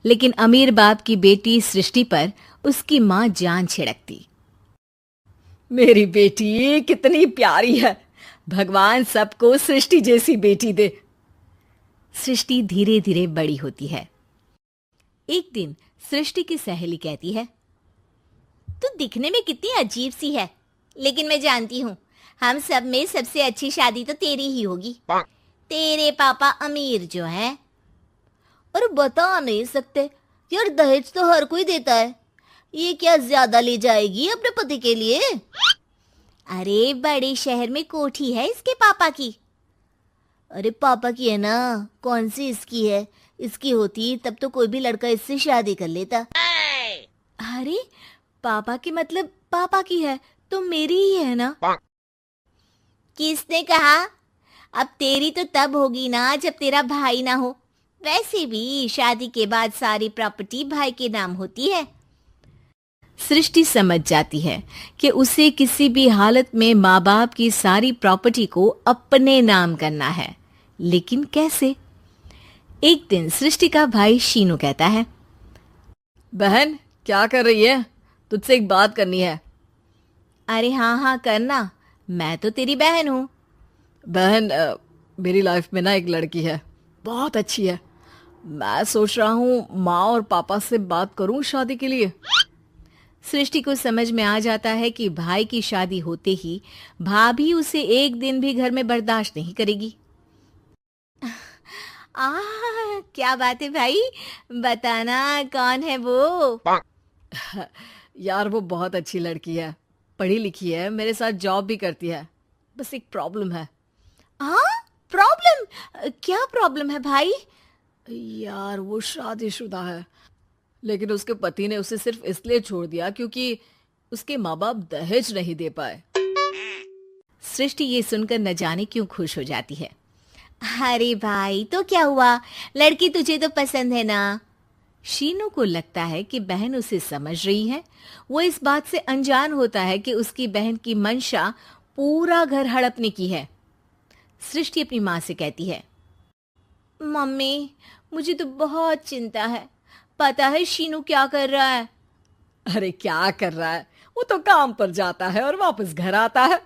लेकिन अमीर बाप की बेटी सृष्टि पर उसकी माँ जान छिड़कती। मेरी बेटी कितनी प्यारी है, भगवान सबको सृष्टि जैसी बेटी दे। सृष्टि धीरे धीरे बड़ी होती है। एक दिन सृष्टि की सहेली कहती है, तू दिखने में कितनी अजीब सी है, लेकिन मैं जानती हूँ हम सब में सबसे अच्छी शादी तो तेरी ही होगी। तेरे पापा अमीर जो है। और बता नहीं सकते यार, दहेज तो हर कोई देता है, ये क्या ज्यादा ले जाएगी अपने पति के लिए? अरे बड़े शहर में कोठी है इसके पापा की। अरे पापा की है ना, कौन सी इसकी है? इसकी होती तब तो कोई भी लड़का इससे शादी कर लेता। अरे पापा की मतलब पापा की है तो मेरी ही है ना? किसने कहा? अब तेरी तो तब होगी ना जब तेरा भाई ना हो। वैसे भी शादी के बाद सारी प्रॉपर्टी भाई के नाम होती है। सृष्टि समझ जाती है कि उसे किसी भी हालत में माँ बाप की सारी प्रॉपर्टी को अपने नाम करना है, लेकिन कैसे? एक दिन सृष्टि का भाई शीनू कहता है, बहन क्या कर रही है? तुझसे एक बात करनी है। अरे हाँ हाँ करना, मैं तो तेरी बहन हूँ। बहन मेरी लाइफ में ना एक लड़की है, बहुत अच्छी है। मैं सोच रहा हूँ माँ और पापा से बात करूँ शादी के लिए। सृष्टि को समझ में आ जाता है कि भाई की शादी होते ही भाभी उसे एक दिन भी घर में बर्दाश्त नहीं करेगी। क्या बात है भाई, बताना कौन है वो? यार वो बहुत अच्छी लड़की है, पढ़ी लिखी है, मेरे साथ जॉब भी करती है। बस एक प्रॉब्लम है। हाँ प्रॉब्लम? क्या प्रॉब्लम है भाई? यार वो शादीशुदा है, लेकिन उसके पति ने उसे सिर्फ इसलिए छोड़ दिया क्योंकि उसके माँ बाप दहेज नहीं दे पाए। सृष्टि ये सुनकर न जाने क्यों खुश हो जाती है। अरे भाई तो क्या हुआ, लड़की तुझे तो पसंद है ना? शीनू को लगता है कि बहन उसे समझ रही है। वो इस बात से अनजान होता है कि उसकी बहन की मंशा पूरा घर हड़पने की है। सृष्टि अपनी माँ से कहती है, मम्मी मुझे तो बहुत चिंता है, पता है शीनू क्या कर रहा है? अरे क्या कर रहा है, वो तो काम पर जाता है और वापस घर आता है।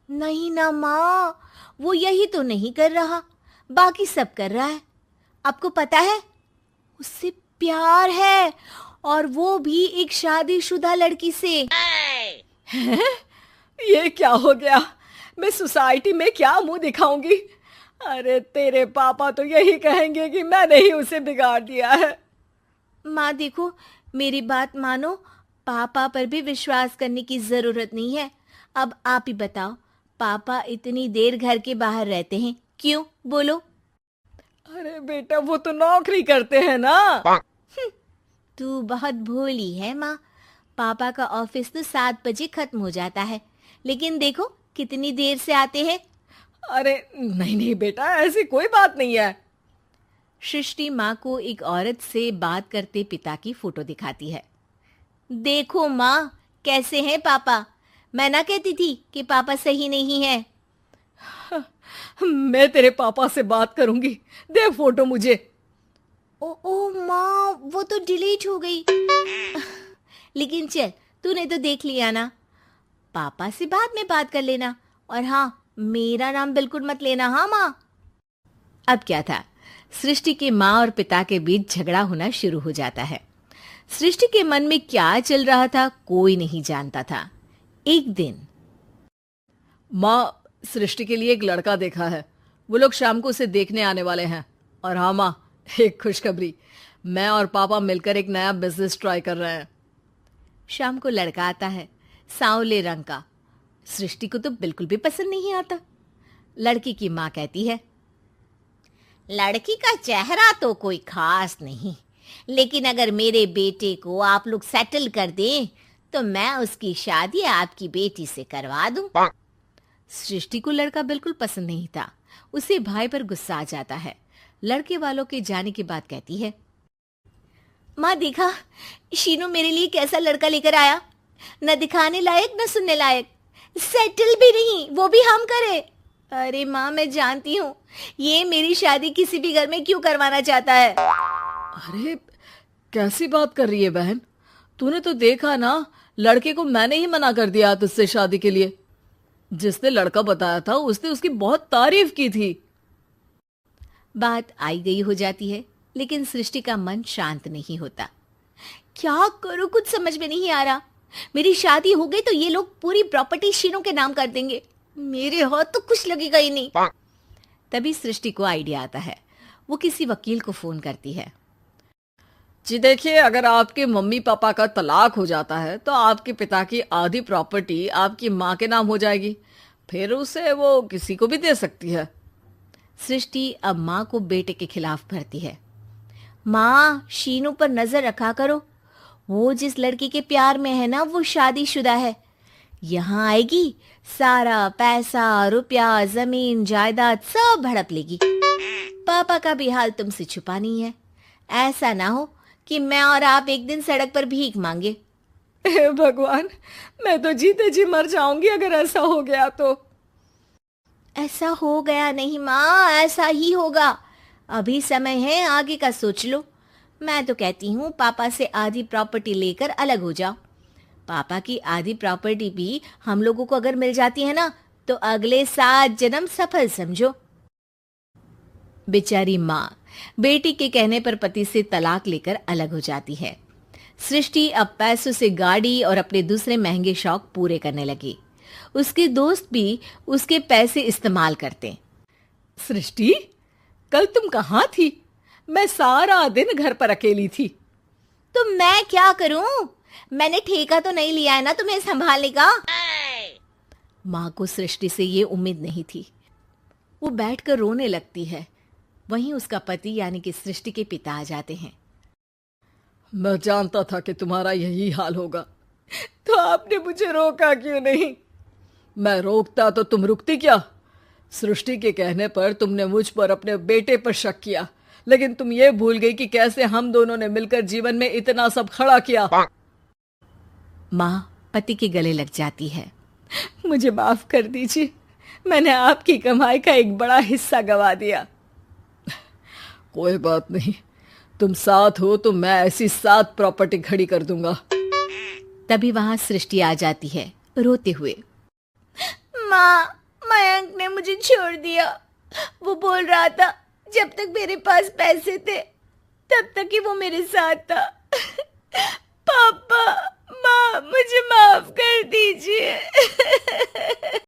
नहीं ना माँ, वो यही तो नहीं कर रहा, बाकी सब कर रहा है। आपको पता है उससे प्यार है, और वो भी एक शादीशुदा लड़की से। हैं? ये क्या हो गया? मैं सोसाइटी में क्या मुंह दिखाऊंगी? अरे तेरे पापा तो यही कहेंगे कि मैंने ही उसे बिगाड़ दिया है। माँ देखो, मेरी बात मानो, पापा पर भी विश्वास करने की जरूरत नहीं है। अब आप ही बताओ, पापा इतनी देर घर के बाहर रहते हैं क्यों, बोलो? अरे बेटा वो तो नौकरी करते हैं ना। तू बहुत भोली है माँ। पापा का ऑफिस तो 7 बजे खत्म हो जाता है, लेकिन देखो कितनी देर से आते हैं। अरे नहीं नहीं बेटा, ऐसी कोई बात नहीं है। सृष्टि माँ को एक औरत से बात करते पिता की फोटो दिखाती है। देखो माँ कैसे हैं पापा, मैं ना कहती थी कि पापा सही नहीं है। मैं तेरे पापा से बात करूंगी, दे फोटो मुझे। ओ माँ वो तो डिलीट हो गई। लेकिन चल, तूने तो देख लिया ना, पापा से बाद में बात कर लेना। और हाँ, मेरा नाम बिल्कुल मत लेना। हाँ माँ। अब क्या था, सृष्टि के माँ और पिता के बीच झगड़ा होना शुरू हो जाता है। सृष्टि के मन में क्या चल रहा था कोई नहीं जानता था। एक दिन, माँ सृष्टि के लिए एक लड़का देखा है, वो लोग शाम को उसे देखने आने वाले हैं। और हाँ माँ, एक खुशखबरी, मैं और पापा मिलकर एक नया बिजनेस ट्राई कर रहे हैं। शाम को लड़का आता है, सांवले रंग का। सृष्टि को तो बिल्कुल भी पसंद नहीं आता। लड़की की माँ कहती है, लड़की का चेहरा तो कोई खास नहीं, लेकिन अगर मेरे बेटे को आप लोग सेटल कर दें तो मैं उसकी शादी आपकी बेटी से करवा दूं। सृष्टि को लड़का बिल्कुल पसंद नहीं था। उसे भाई पर गुस्सा आ जाता है। लड़के वालों के जाने के बाद कहती है, माँ देखा शीनू मेरे लिए कैसा लड़का लेकर आया, न दिखाने लायक न सुनने लायक, सेटल भी नहीं, वो भी हम करे। अरे माँ मैं जानती हूँ ये मेरी शादी किसी भी घर में क्यों करवाना चाहता है। अरे, कैसी बात कर रही है बहन? तूने तो देखा ना, लड़के को मैंने ही मना कर दिया तुझसे शादी के लिए। जिसने लड़का बताया था उसने उसकी बहुत तारीफ की थी। बात आई गई हो जाती है, लेकिन सृष्टि का मन शांत नहीं होता। क्या करूं, कुछ समझ में नहीं आ रहा। मेरी शादी हो गई तो ये लोग पूरी प्रॉपर्टी शीनू के नाम कर देंगे, मेरे हाथ तो कुछ लगेगा ही नहीं। तभी सृष्टि को आइडिया आता है। वो किसी वकील को फोन करती है। जी देखिए, अगर आपके मम्मी पापा का तलाक हो जाता है तो आपके पिता की आधी प्रॉपर्टी आपकी माँ के नाम हो जाएगी, फिर उसे वो किसी को भी दे सकती है। सृष्टि अब माँ को बेटे के खिलाफ भरती है। माँ, शीनू पर नजर रखा करो। वो जिस लड़की के प्यार में है ना, वो शादीशुदा है। यहाँ आएगी, सारा पैसा, रुपया, जमीन, जायदाद सब हड़प लेगी। पापा का भी हाल तुमसे छुपा नहीं है। ऐसा ना हो कि मैं और आप एक दिन सड़क पर भीख मांगे। हे भगवान, मैं तो जीते जी मर जाऊंगी अगर ऐसा हो गया तो। ऐसा हो गया नहीं माँ, ऐसा ही होगा। अभी समय है, आगे का सोच लो। मैं तो कहती हूँ पापा से आधी प्रॉपर्टी लेकर अलग हो जाओ। पापा की आधी प्रॉपर्टी भी हम लोगों को अगर मिल जाती है ना, तो अगले 7 जन्म सफल समझो। बेचारी माँ बेटी के कहने पर पति से तलाक लेकर अलग हो जाती है। सृष्टि अब पैसों से गाड़ी और अपने दूसरे महंगे शौक पूरे करने लगी। उसके दोस्त भी उसके पैसे इस्तेमाल करते। सृष्टि, कल तुम कहाँ थी? मैं सारा दिन घर पर अकेली थी। तो मैं क्या करूं? मैंने ठेका तो नहीं लिया है ना तुम्हें संभालने का। माँ को सृष्टि से ये उम्मीद नहीं थी। वो बैठकर रोने लगती है। वहीं उसका पति यानी कि सृष्टि के पिता आ जाते हैं। मैं जानता था कि तुम्हारा यही हाल होगा, तो आपने मुझे रोका क्यों नहीं? मैं रोकता तो तुम रुकती क्या? सृष्टि के कहने पर तुमने मुझ पर, अपने बेटे पर शक किया, लेकिन तुम ये भूल गई कि कैसे हम दोनों ने मिलकर जीवन में इतना सब खड़ा किया। माँ पति के गले लग जाती है। मुझे माफ कर दीजिए, मैंने आपकी कमाई का एक बड़ा हिस्सा गवा दिया। कोई बात नहीं, तुम साथ हो तो मैं ऐसी 7 प्रॉपर्टी खड़ी कर दूंगा। तभी वहां सृष्टि आ जाती है रोते हुए। माँ, मयंक ने मुझे छोड़ दिया। वो बोल रहा था जब तक मेरे पास पैसे थे तब तक ही वो मेरे साथ था। पापा, माँ, मुझे माफ कर दीजिए।